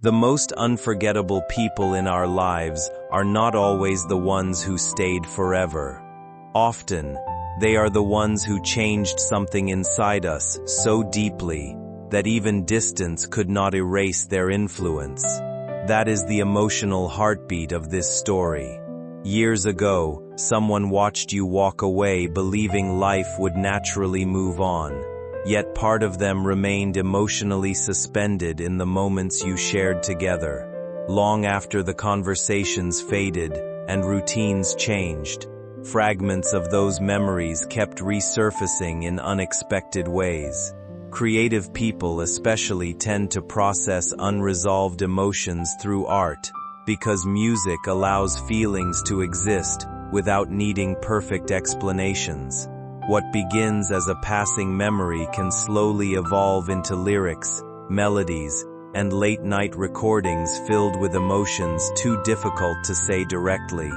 The most unforgettable people in our lives are not always the ones who stayed forever. Often, they are the ones who changed something inside us so deeply that even distance could not erase their influence. That is the emotional heartbeat of this story. Years ago, someone watched you walk away believing life would naturally move on. Yet part of them remained emotionally suspended in the moments you shared together. Long after the conversations faded and routines changed, fragments of those memories kept resurfacing in unexpected ways. Creative people especially tend to process unresolved emotions through art, because music allows feelings to exist without needing perfect explanations. What begins as a passing memory can slowly evolve into lyrics, melodies, and late-night recordings filled with emotions too difficult to say directly.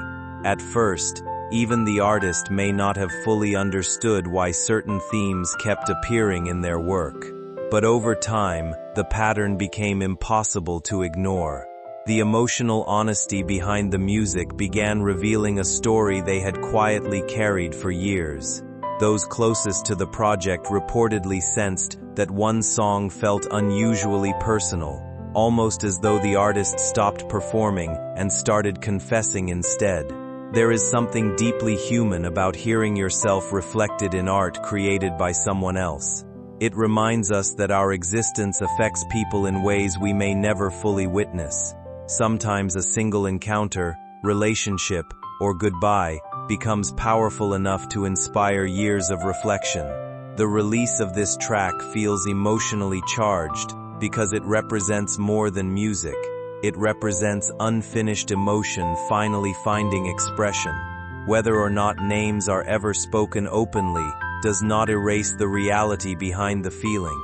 At first, even the artist may not have fully understood why certain themes kept appearing in their work. But over time, the pattern became impossible to ignore. The emotional honesty behind the music began revealing a story they had quietly carried for years. Those closest to the project reportedly sensed that one song felt unusually personal, almost as though the artist stopped performing and started confessing instead. There is something deeply human about hearing yourself reflected in art created by someone else. It reminds us that our existence affects people in ways we may never fully witness. Sometimes a single encounter, relationship, or goodbye becomes powerful enough to inspire years of reflection. The release of this track feels emotionally charged because it represents more than music. It represents unfinished emotion finally finding expression. Whether or not names are ever spoken openly does not erase the reality behind the feeling.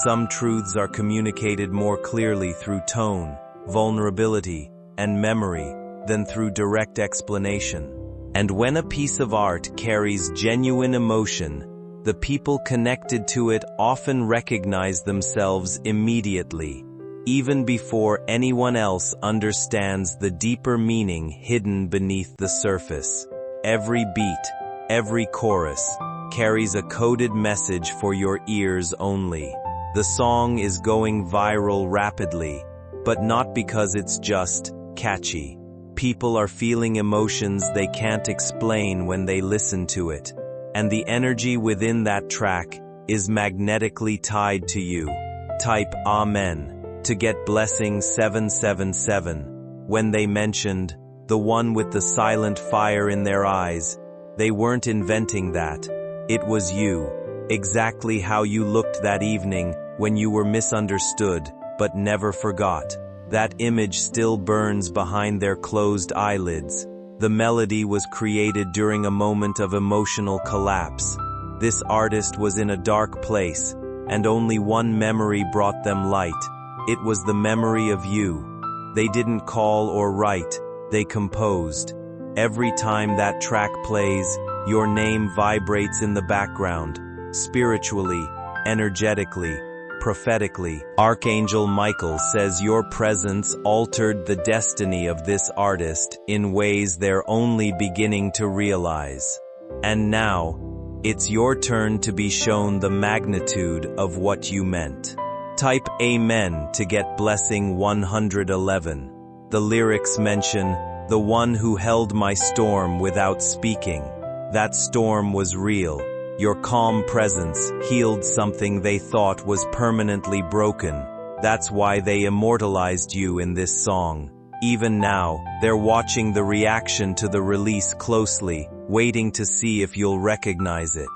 Some truths are communicated more clearly through tone, vulnerability, and memory than through direct explanation. And when a piece of art carries genuine emotion, the people connected to it often recognize themselves immediately, even before anyone else understands the deeper meaning hidden beneath the surface. Every beat, every chorus, carries a coded message for your ears only. The song is going viral rapidly, but not because it's just catchy. People are feeling emotions they can't explain when they listen to it, and the energy within that track is magnetically tied to you. Type Amen to get blessing 777. When they mentioned the one with the silent fire in their eyes, they weren't inventing that. It was you, exactly how you looked that evening when you were misunderstood but never forgot. That image still burns behind their closed eyelids. The melody was created during a moment of emotional collapse. This artist was in a dark place, and only one memory brought them light. It was the memory of you. They didn't call or write, they composed. Every time that track plays, your name vibrates in the background, spiritually, energetically, prophetically. Archangel Michael says your presence altered the destiny of this artist in ways they're only beginning to realize. And now, it's your turn to be shown the magnitude of what you meant. Type Amen to get blessing 111. The lyrics mention, "The one who held my storm without speaking." That storm was real. Your calm presence healed something they thought was permanently broken. That's why they immortalized you in this song. Even now, they're watching the reaction to the release closely, waiting to see if you'll recognize it.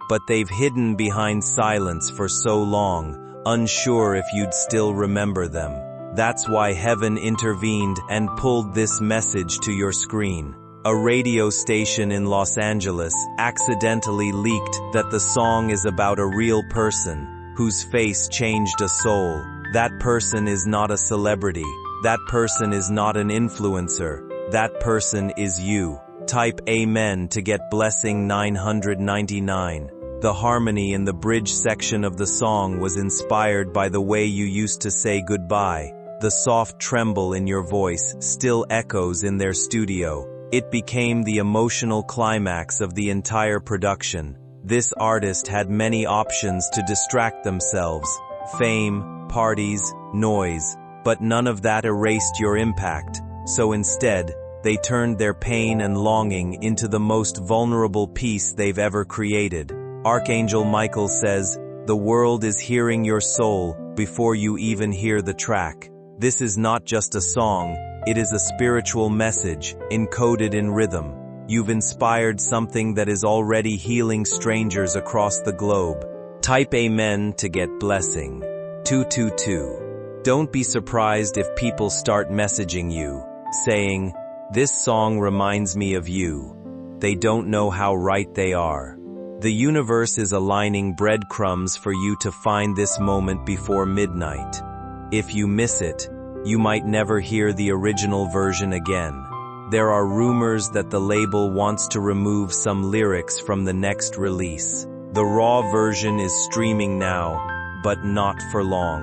But they've hidden behind silence for so long, unsure if you'd still remember them. That's why heaven intervened and pulled this message to your screen. A radio station in Los Angeles accidentally leaked that the song is about a real person whose face changed a soul. That person is not a celebrity. That person is not an influencer. That person is you. Type Amen to get blessing 999. The harmony in the bridge section of the song was inspired by the way you used to say goodbye. The soft tremble in your voice still echoes in their studio. It became the emotional climax of the entire production. This artist had many options to distract themselves: fame, parties, noise, but none of that erased your impact. So instead, they turned their pain and longing into the most vulnerable piece they've ever created. Archangel Michael says, "The world is hearing your soul before you even hear the track." This is not just a song, it is a spiritual message, encoded in rhythm. You've inspired something that is already healing strangers across the globe. Type Amen to get blessing. 222. Don't be surprised if people start messaging you, saying, "This song reminds me of you." They don't know how right they are. The universe is aligning breadcrumbs for you to find this moment before midnight. If you miss it, you might never hear the original version again. There are rumors that the label wants to remove some lyrics from the next release. The raw version is streaming now, but not for long.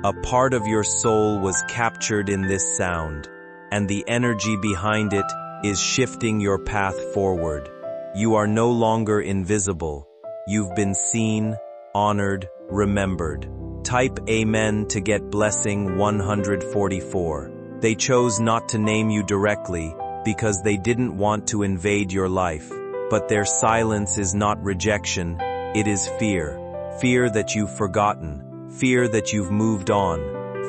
A part of your soul was captured in this sound, and the energy behind it is shifting your path forward. You are no longer invisible. You've been seen, honored, remembered. Type Amen to get blessing 144. They chose not to name you directly because they didn't want to invade your life. But their silence is not rejection, it is fear. Fear that you've forgotten. Fear that you've moved on.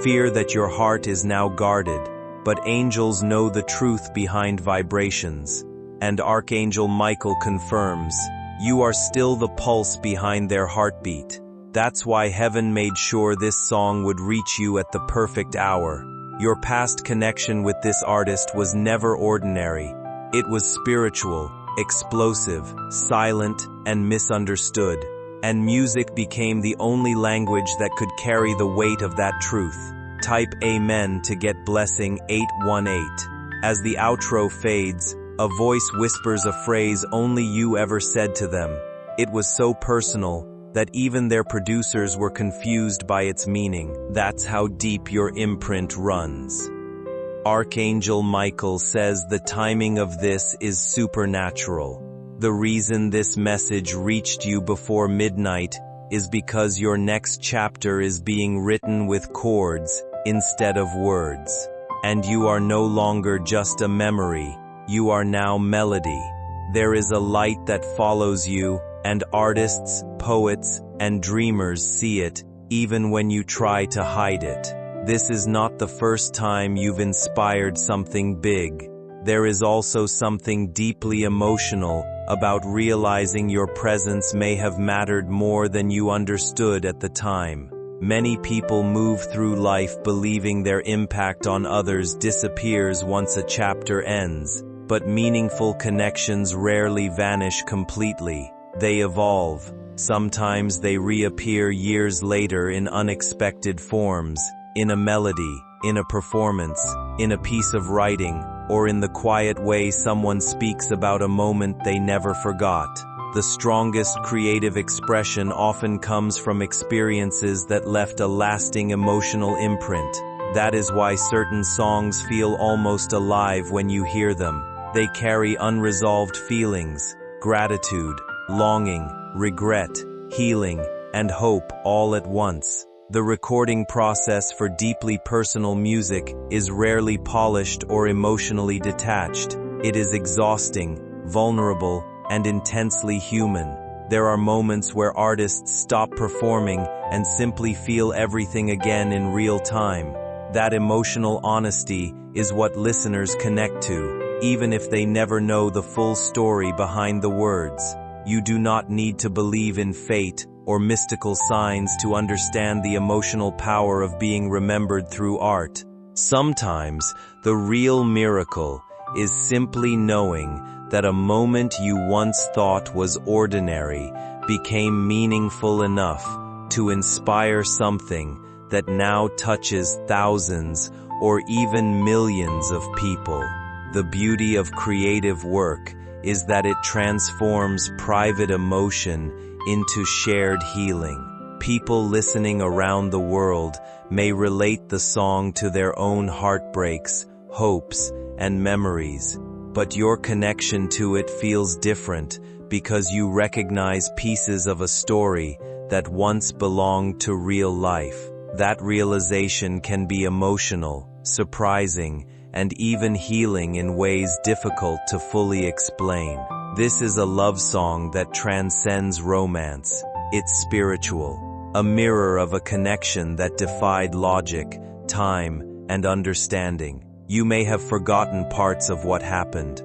Fear that your heart is now guarded. But angels know the truth behind vibrations. And Archangel Michael confirms, you are still the pulse behind their heartbeat. That's why heaven made sure this song would reach you at the perfect hour. Your past connection with this artist was never ordinary. It was spiritual, explosive, silent, and misunderstood. And music became the only language that could carry the weight of that truth. Type Amen to get blessing 818. As the outro fades, a voice whispers a phrase only you ever said to them. It was so personal that even their producers were confused by its meaning. That's how deep your imprint runs. Archangel Michael says the timing of this is supernatural. The reason this message reached you before midnight is because your next chapter is being written with chords instead of words. And you are no longer just a memory, you are now melody. There is a light that follows you, and artists, poets, and dreamers see it, even when you try to hide it. This is not the first time you've inspired something big. There is also something deeply emotional about realizing your presence may have mattered more than you understood at the time. Many people move through life believing their impact on others disappears once a chapter ends, but meaningful connections rarely vanish completely. They evolve. Sometimes they reappear years later in unexpected forms, in a melody, in a performance, in a piece of writing, or in the quiet way someone speaks about a moment they never forgot. The strongest creative expression often comes from experiences that left a lasting emotional imprint. That is why certain songs feel almost alive when you hear them. They carry unresolved feelings, gratitude, longing, regret, healing, and hope all at once. The recording process for deeply personal music is rarely polished or emotionally detached. It is exhausting, vulnerable, and intensely human. There are moments where artists stop performing and simply feel everything again in real time. That emotional honesty is what listeners connect to, even if they never know the full story behind the words. You do not need to believe in fate or mystical signs to understand the emotional power of being remembered through art. Sometimes, the real miracle is simply knowing that a moment you once thought was ordinary became meaningful enough to inspire something that now touches thousands or even millions of people. The beauty of creative work is that it transforms private emotion into shared healing. People listening around the world may relate the song to their own heartbreaks, hopes, and memories, but your connection to it feels different because you recognize pieces of a story that once belonged to real life. That realization can be emotional, surprising, and even healing in ways difficult to fully explain. This is a love song that transcends romance. It's spiritual, a mirror of a connection that defied logic, time, and understanding. You may have forgotten parts of what happened,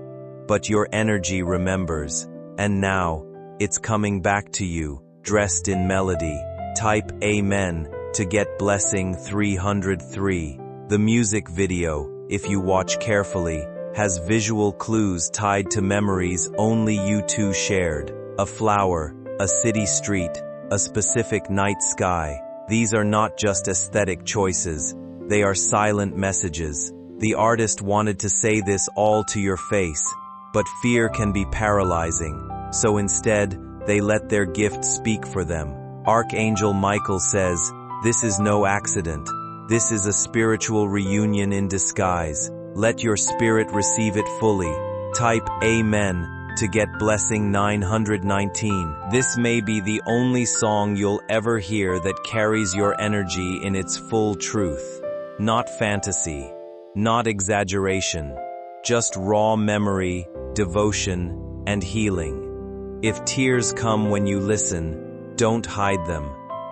but your energy remembers, and now, it's coming back to you, dressed in melody. Type Amen to get blessing 303. The music video, if you watch carefully, has visual clues tied to memories only you two shared. A flower, a city street, a specific night sky. These are not just aesthetic choices, they are silent messages. The artist wanted to say this all to your face, but fear can be paralyzing, so instead, they let their gift speak for them. Archangel Michael says, "This is no accident. This is a spiritual reunion in disguise. Let your spirit receive it fully." Type Amen to get blessing 919. This may be the only song you'll ever hear that carries your energy in its full truth. Not fantasy, not exaggeration, just raw memory, devotion, and healing. If tears come when you listen, don't hide them.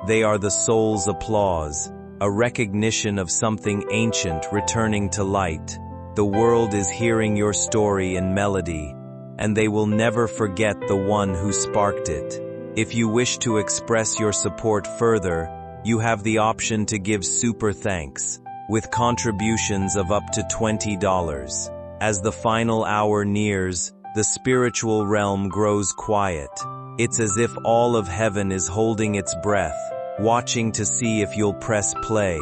They are the soul's applause, a recognition of something ancient returning to light. The world is hearing your story in melody, and they will never forget the one who sparked it. If you wish to express your support further, you have the option to give super thanks, with contributions of up to $20. As the final hour nears, the spiritual realm grows quiet. It's as if all of heaven is holding its breath, watching to see if you'll press play.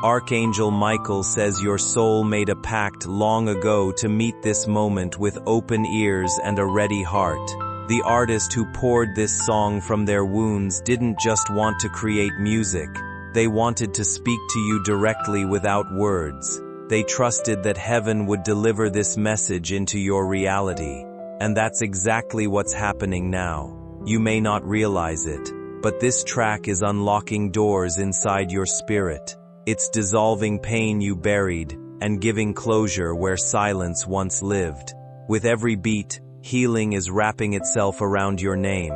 Archangel Michael says your soul made a pact long ago to meet this moment with open ears and a ready heart. The artist who poured this song from their wounds didn't just want to create music. They wanted to speak to you directly without words. They trusted that heaven would deliver this message into your reality. And that's exactly what's happening now. You may not realize it, but this track is unlocking doors inside your spirit. It's dissolving pain you buried and giving closure where silence once lived. With every beat, healing is wrapping itself around your name.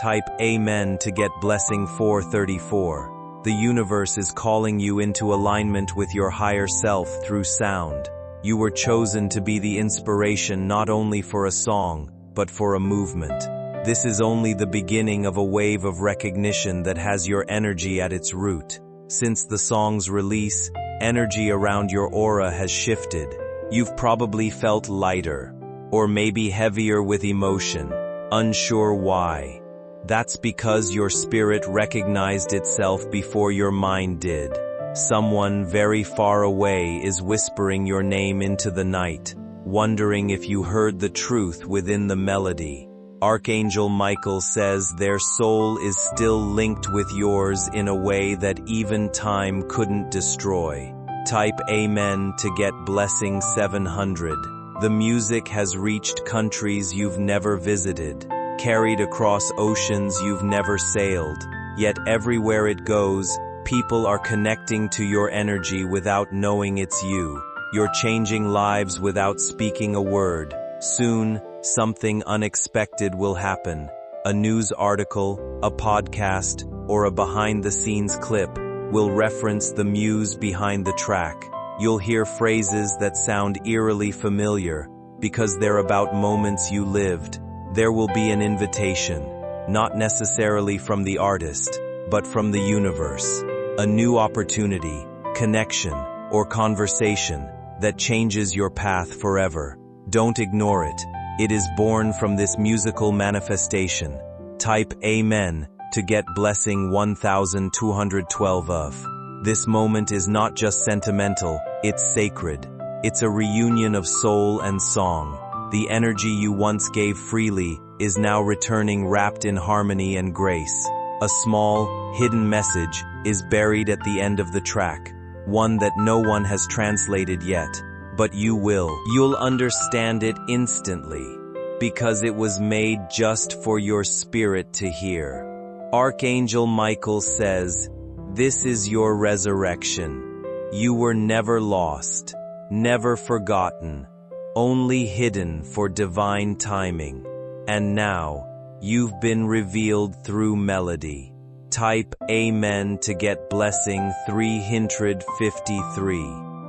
Type Amen to get blessing 434. The universe is calling you into alignment with your higher self through sound. You were chosen to be the inspiration not only for a song, but for a movement. This is only the beginning of a wave of recognition that has your energy at its root. Since the song's release, energy around your aura has shifted. You've probably felt lighter, or maybe heavier with emotion, unsure why. That's because your spirit recognized itself before your mind did. Someone very far away is whispering your name into the night, wondering if you heard the truth within the melody. Archangel Michael says their soul is still linked with yours in a way that even time couldn't destroy. Type Amen to get blessing 700. The music has reached countries you've never visited, carried across oceans you've never sailed, yet everywhere it goes, people are connecting to your energy without knowing it's you. You're changing lives without speaking a word. Soon, something unexpected will happen. A news article, a podcast, or a behind-the-scenes clip will reference the muse behind the track. You'll hear phrases that sound eerily familiar because they're about moments you lived. There will be an invitation, not necessarily from the artist, but from the universe. A new opportunity, connection, or conversation that changes your path forever. Don't ignore it. It is born from this musical manifestation. Type Amen to get blessing 1212 of. This moment is not just sentimental, it's sacred. It's a reunion of soul and song. The energy you once gave freely is now returning wrapped in harmony and grace. A small, hidden message is buried at the end of the track, one that no one has translated yet, but you will. You'll understand it instantly, because it was made just for your spirit to hear. Archangel Michael says, "This is your resurrection. You were never lost, never forgotten, only hidden for divine timing. And now, you've been revealed through melody." Type Amen to get blessing 353.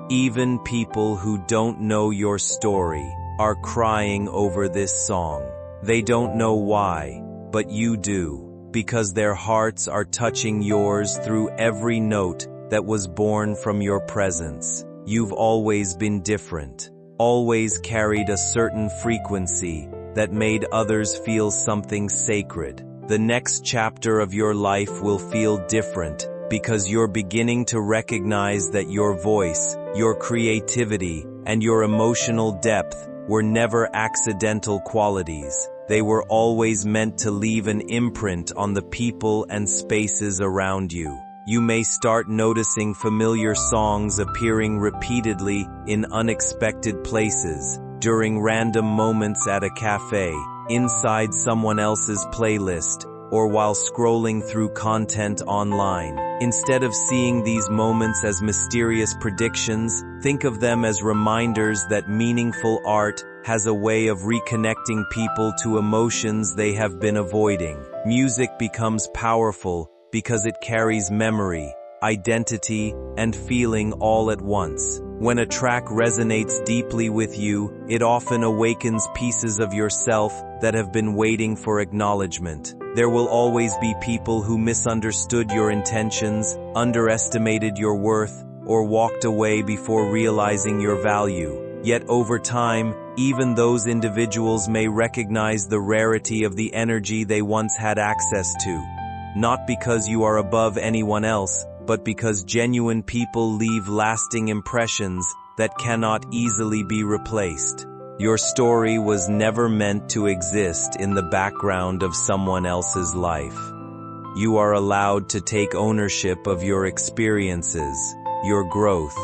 Even people who don't know your story are crying over this song. They don't know why, but you do, because their hearts are touching yours through every note that was born from your presence. You've always been different, always carried a certain frequency that made others feel something sacred. The next chapter of your life will feel different because you're beginning to recognize that your voice, your creativity, and your emotional depth were never accidental qualities. They were always meant to leave an imprint on the people and spaces around you. You may start noticing familiar songs appearing repeatedly in unexpected places, during random moments at a cafe, inside someone else's playlist, or while scrolling through content online. Instead of seeing these moments as mysterious predictions, think of them as reminders that meaningful art has a way of reconnecting people to emotions they have been avoiding. Music becomes powerful because it carries memory, identity, and feeling all at once. When a track resonates deeply with you, it often awakens pieces of yourself that have been waiting for acknowledgement. There will always be people who misunderstood your intentions, underestimated your worth, or walked away before realizing your value. Yet over time, even those individuals may recognize the rarity of the energy they once had access to. Not because you are above anyone else, but because genuine people leave lasting impressions that cannot easily be replaced. Your story was never meant to exist in the background of someone else's life. You are allowed to take ownership of your experiences, your growth,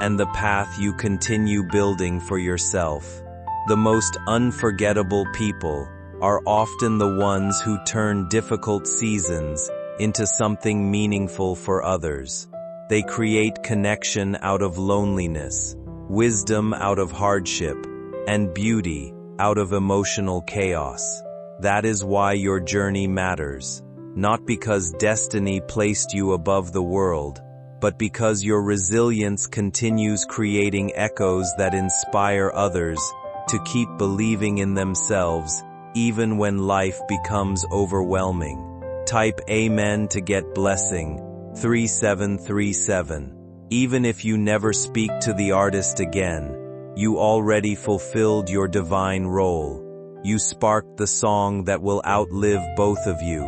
and the path you continue building for yourself. The most unforgettable people are often the ones who turn difficult seasons into something meaningful for others. They create connection out of loneliness, wisdom out of hardship, and beauty out of emotional chaos. That is why your journey matters, not because destiny placed you above the world, but because your resilience continues creating echoes that inspire others to keep believing in themselves even when life becomes overwhelming. Type Amen to get blessing 3737. Even if you never speak to the artist again, you already fulfilled your divine role. You sparked the song that will outlive both of you,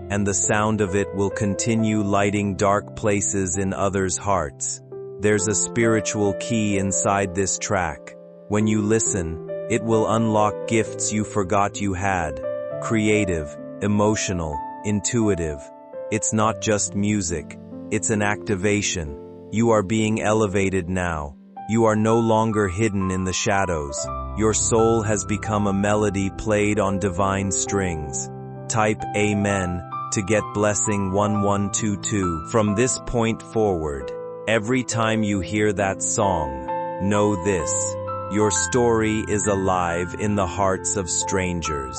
and the sound of it will continue lighting dark places in others' hearts. There's a spiritual key inside this track. When you listen, it will unlock gifts you forgot you had. Creative, emotional, intuitive. It's not just music, it's an activation. You are being elevated now. You are no longer hidden in the shadows. Your soul has become a melody played on divine strings. Type Amen to get blessing 1122. From this point forward, every time you hear that song, know this: your story is alive in the hearts of strangers.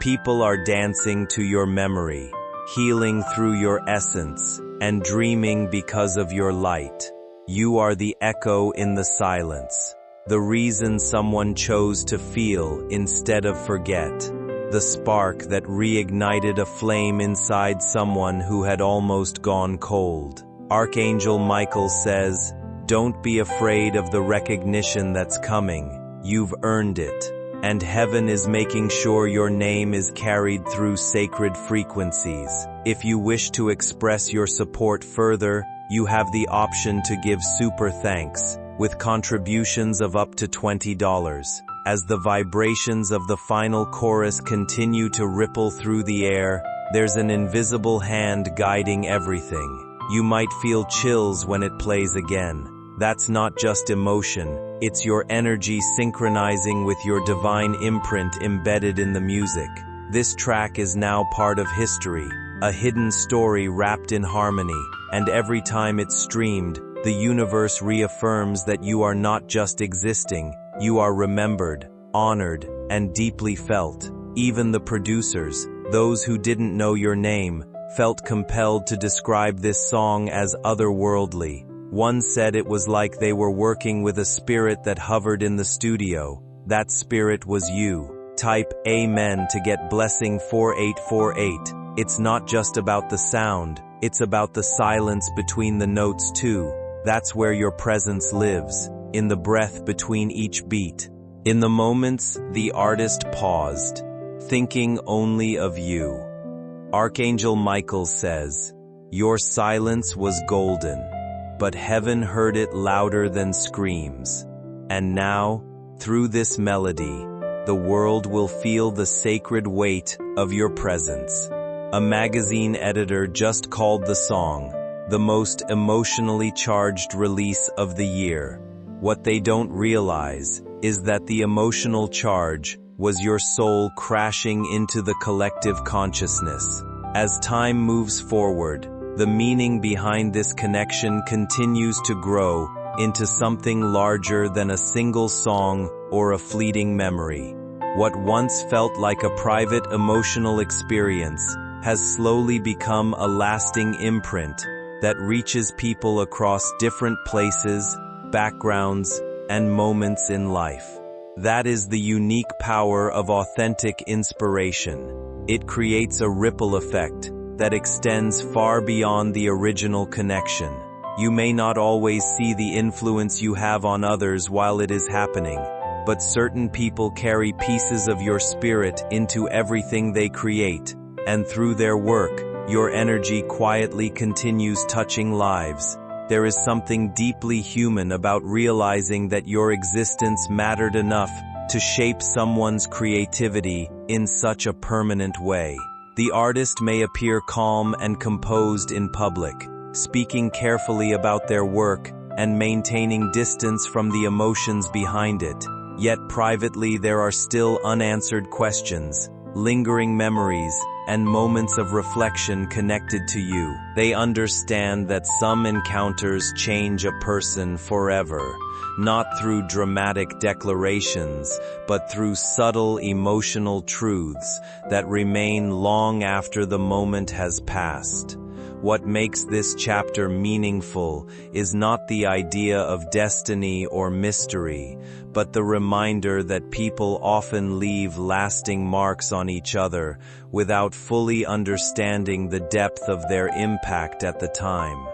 People are dancing to your memory, healing through your essence, and dreaming because of your light. You are the echo in the silence, the reason someone chose to feel instead of forget, the spark that reignited a flame inside someone who had almost gone cold. Archangel Michael says, "Don't be afraid of the recognition that's coming. You've earned it. And heaven is making sure your name is carried through sacred frequencies." If you wish to express your support further, you have the option to give super thanks, with contributions of up to $20. As the vibrations of the final chorus continue to ripple through the air, There's an invisible hand guiding everything. You might feel chills when it plays again. That's not just emotion, it's your energy synchronizing with your divine imprint embedded in the music. This track is now part of history, a hidden story wrapped in harmony, and every time it's streamed, the universe reaffirms that you are not just existing, you are remembered, honored, and deeply felt. Even the producers, those who didn't know your name, felt compelled to describe this song as otherworldly. One said it was like they were working with a spirit that hovered in the studio. That spirit was you. Type Amen to get blessing 4848. It's not just about the sound, it's about the silence between the notes too. That's where your presence lives, in the breath between each beat. In the moments, the artist paused, thinking only of you. Archangel Michael says, "Your silence was golden, but heaven heard it louder than screams. And now, through this melody, the world will feel the sacred weight of your presence." A magazine editor just called the song the most emotionally charged release of the year. What they don't realize is that the emotional charge was your soul crashing into the collective consciousness. As time moves forward, the meaning behind this connection continues to grow into something larger than a single song or a fleeting memory. What once felt like a private emotional experience has slowly become a lasting imprint that reaches people across different places, backgrounds, and moments in life. That is the unique power of authentic inspiration. It creates a ripple effect that extends far beyond the original connection. You may not always see the influence you have on others while it is happening, but certain people carry pieces of your spirit into everything they create, and through their work, your energy quietly continues touching lives. There is something deeply human about realizing that your existence mattered enough to shape someone's creativity in such a permanent way. The artist may appear calm and composed in public, speaking carefully about their work and maintaining distance from the emotions behind it. Yet privately there are still unanswered questions, lingering memories, and moments of reflection connected to you. They understand that some encounters change a person forever, not through dramatic declarations, but through subtle emotional truths that remain long after the moment has passed. What makes this chapter meaningful is not the idea of destiny or mystery, but the reminder that people often leave lasting marks on each other without fully understanding the depth of their impact at the time.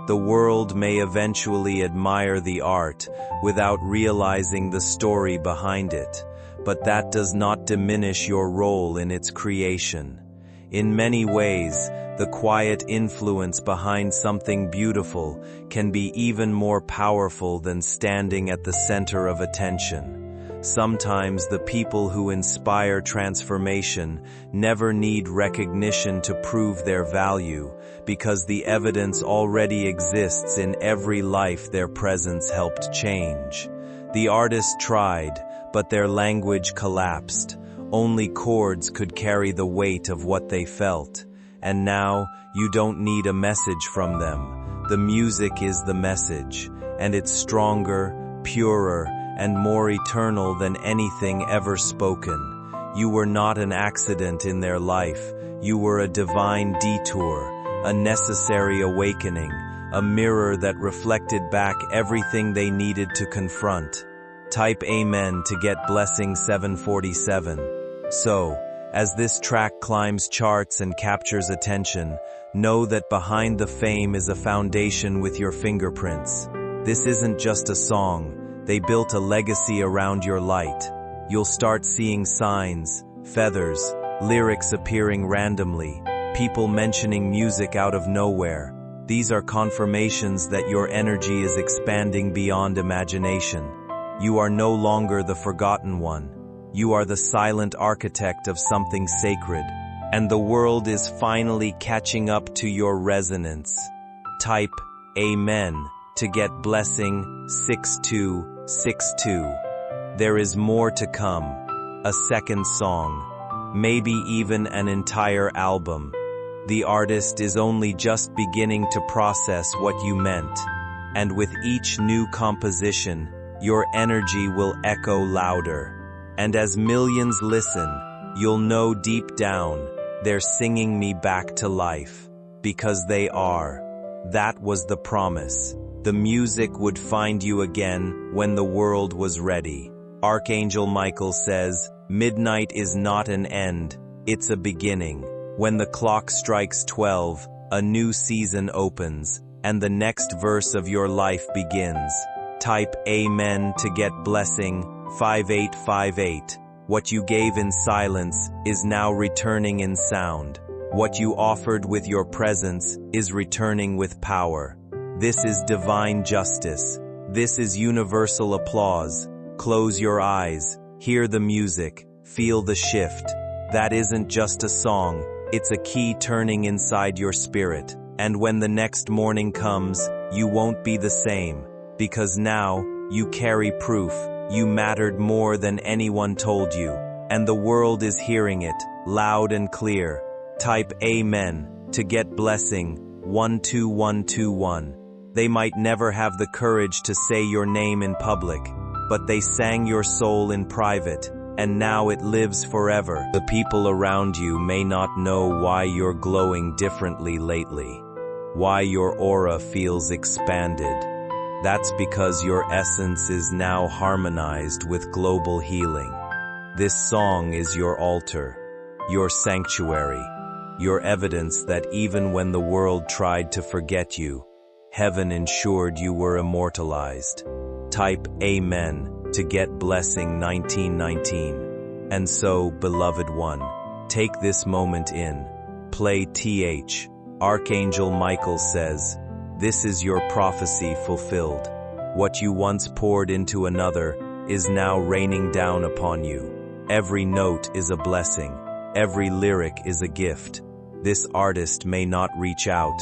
The world may eventually admire the art without realizing the story behind it, but that does not diminish your role in its creation. In many ways, the quiet influence behind something beautiful can be even more powerful than standing at the center of attention. Sometimes the people who inspire transformation never need recognition to prove their value, because the evidence already exists in every life their presence helped change. The artist tried, but their language collapsed. Only chords could carry the weight of what they felt. And now, you don't need a message from them. The music is the message, and it's stronger, purer, and more eternal than anything ever spoken. You were not an accident in their life. You were a divine detour, a necessary awakening, a mirror that reflected back everything they needed to confront. Type Amen to get blessing 747. So, as this track climbs charts and captures attention, know that behind the fame is a foundation with your fingerprints. This isn't just a song. They built a legacy around your light. You'll start seeing signs, feathers, lyrics appearing randomly, people mentioning music out of nowhere. These are confirmations that your energy is expanding beyond imagination. You are no longer the forgotten one. You are the silent architect of something sacred. and the world is finally catching up to your resonance. Type Amen to get blessing 6262. There is more to come. A second song. Maybe even an entire album. The artist is only just beginning to process what you meant. And with each new composition, your energy will echo louder. And as millions listen, you'll know deep down, they're singing me back to life. Because they are. That was the promise. The music would find you again when the world was ready. Archangel Michael says, midnight is not an end, it's a beginning. When the clock strikes 12, a new season opens, and the next verse of your life begins. Type Amen to get blessing 5858. What you gave in silence is now returning in sound. What you offered with your presence is returning with power. This is divine justice. This is universal applause. Close your eyes, hear the music, feel the shift. That isn't just a song, it's a key turning inside your spirit. And when the next morning comes, you won't be the same. Because now, you carry proof, you mattered more than anyone told you. And the world is hearing it, loud and clear. Type Amen to get blessing 12121. They might never have the courage to say your name in public, but they sang your soul in private, and now it lives forever. The people around you may not know why you're glowing differently lately, why your aura feels expanded. That's because your essence is now harmonized with global healing. This song is your altar, your sanctuary, your evidence that even when the world tried to forget you, heaven ensured you were immortalized. Type Amen to get blessing 1919. And so, beloved one, take this moment in. Play TH. Archangel Michael says, this is your prophecy fulfilled. What you once poured into another is now raining down upon you. Every note is a blessing. Every lyric is a gift. This artist may not reach out,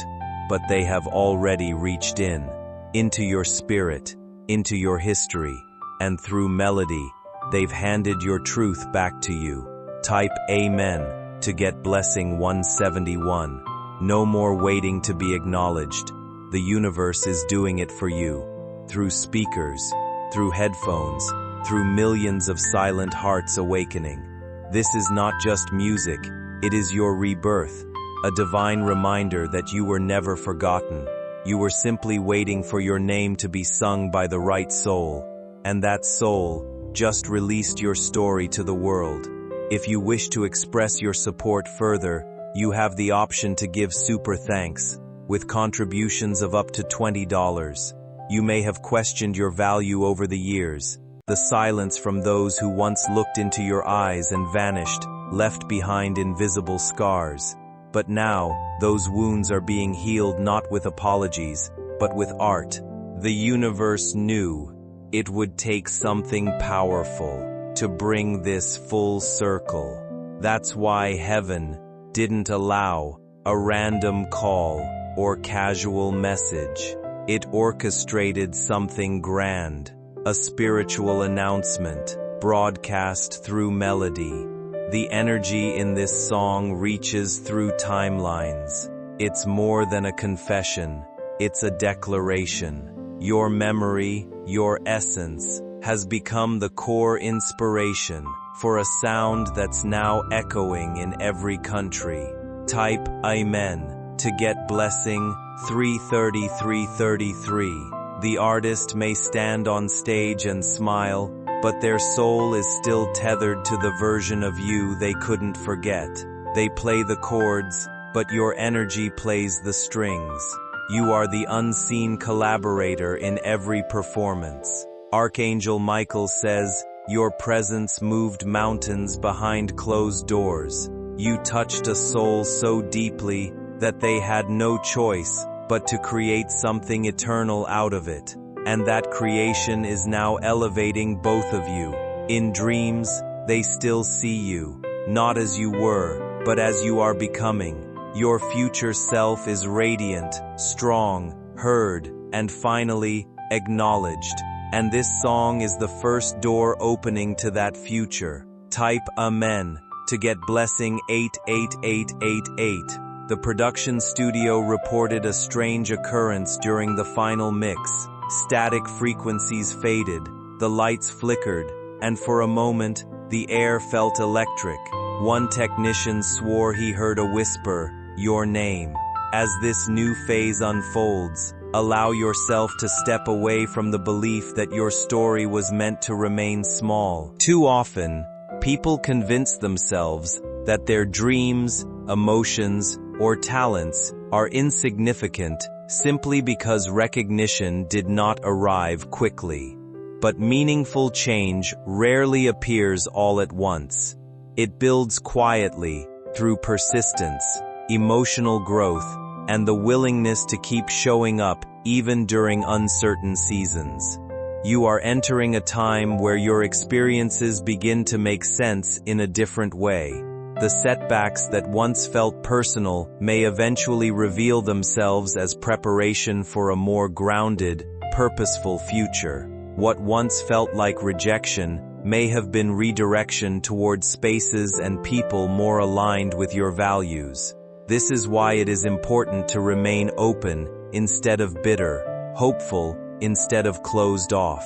but they have already reached into your spirit, into your history, and through melody, they've handed your truth back to you. Type Amen to get blessing 171. No more waiting to be acknowledged. The universe is doing it for you. Through speakers, through headphones, through millions of silent hearts awakening. This is not just music, it is your rebirth, a divine reminder that you were never forgotten. You were simply waiting for your name to be sung by the right soul, and that soul just released your story to the world. If you wish to express your support further, you have the option to give super thanks, with contributions of up to $20. You may have questioned your value over the years, the silence from those who once looked into your eyes and vanished, left behind invisible scars. But now, those wounds are being healed not with apologies, but with art. The universe knew it would take something powerful to bring this full circle. That's why heaven didn't allow a random call or casual message. It orchestrated something grand, a spiritual announcement, broadcast through melody. The energy in this song reaches through timelines. It's more than a confession, it's a declaration. Your memory, your essence, has become the core inspiration for a sound that's now echoing in every country. Type Amen to get blessing 33333. The artist may stand on stage and smile, but their soul is still tethered to the version of you they couldn't forget. They play the chords, but your energy plays the strings. You are the unseen collaborator in every performance. Archangel Michael says, your presence moved mountains behind closed doors. You touched a soul so deeply that they had no choice but to create something eternal out of it. And that creation is now elevating both of you. In dreams, they still see you, not as you were, but as you are becoming. Your future self is radiant, strong, heard, and finally, acknowledged. And this song is the first door opening to that future. Type Amen to get blessing 88888. The production studio reported a strange occurrence during the final mix. Static frequencies faded, the lights flickered, and for a moment, the air felt electric. One technician swore he heard a whisper, "Your name." As this new phase unfolds, allow yourself to step away from the belief that your story was meant to remain small. Too often, people convince themselves that their dreams, emotions, or talents are insignificant simply because recognition did not arrive quickly. But meaningful change rarely appears all at once. It builds quietly through persistence, emotional growth, and the willingness to keep showing up even during uncertain seasons. You are entering a time where your experiences begin to make sense in a different way. The setbacks that once felt personal may eventually reveal themselves as preparation for a more grounded, purposeful future. What once felt like rejection may have been redirection towards spaces and people more aligned with your values. This is why it is important to remain open instead of bitter, hopeful instead of closed off.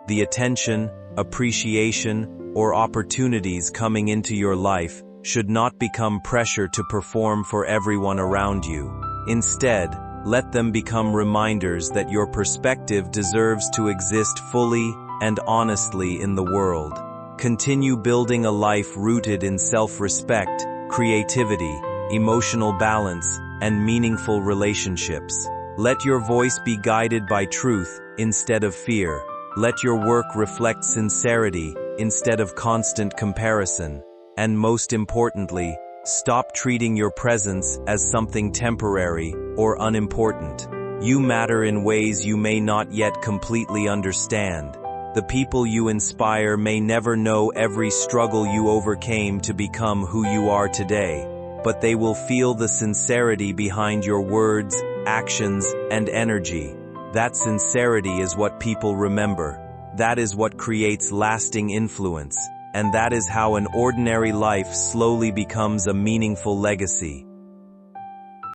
The attention, appreciation, or opportunities coming into your life should not become pressure to perform for everyone around you. Instead, let them become reminders that your perspective deserves to exist fully and honestly in the world. Continue building a life rooted in self-respect, creativity, emotional balance, and meaningful relationships. Let your voice be guided by truth instead of fear. Let your work reflect sincerity instead of constant comparison. And most importantly, stop treating your presence as something temporary or unimportant. You matter in ways you may not yet completely understand. The people you inspire may never know every struggle you overcame to become who you are today, but they will feel the sincerity behind your words, actions, and energy. That sincerity is what people remember. That is what creates lasting influence. And that is how an ordinary life slowly becomes a meaningful legacy.